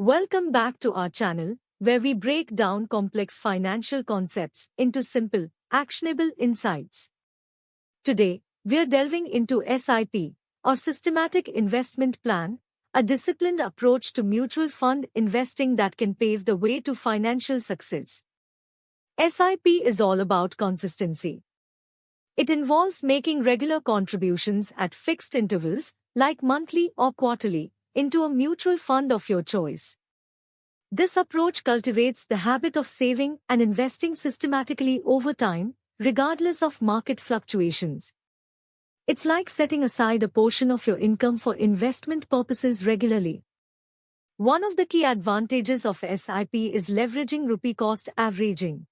Welcome back to our channel, where we break down complex financial concepts into simple, actionable insights. Today, we're delving into SIP, or Systematic Investment Plan, a disciplined approach to mutual fund investing that can pave the way to financial success. SIP is all about consistency. It involves making regular contributions at fixed intervals, like monthly or quarterly, into a mutual fund of your choice. This approach cultivates the habit of saving and investing systematically over time, regardless of market fluctuations. It's like setting aside a portion of your income for investment purposes regularly. One of the key advantages of SIP is leveraging rupee cost averaging.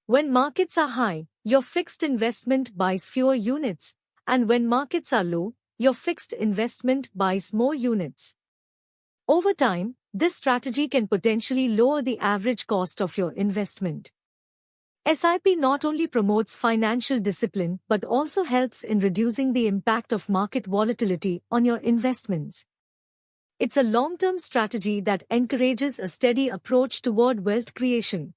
When markets are high, your fixed investment buys fewer units, and when markets are low, your fixed investment buys more units. Over time, this strategy can potentially lower the average cost of your investment. SIP not only promotes financial discipline but also helps in reducing the impact of market volatility on your investments. It's a long-term strategy that encourages a steady approach toward wealth creation.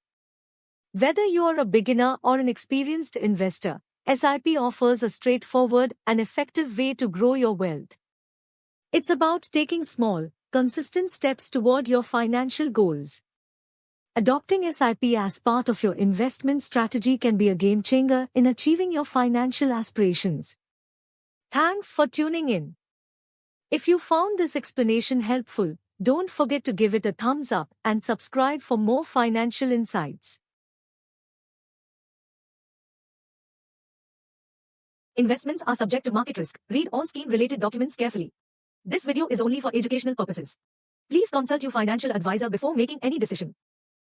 Whether you are a beginner or an experienced investor, SIP offers a straightforward and effective way to grow your wealth. It's about taking small, consistent steps toward your financial goals. Adopting SIP as part of your investment strategy can be a game changer in achieving your financial aspirations. Thanks for tuning in. If you found this explanation helpful, don't forget to give it a thumbs up and subscribe for more financial insights. Investments are subject to market risk. Read all scheme-related documents carefully. This video is only for educational purposes. Please consult your financial advisor before making any decision.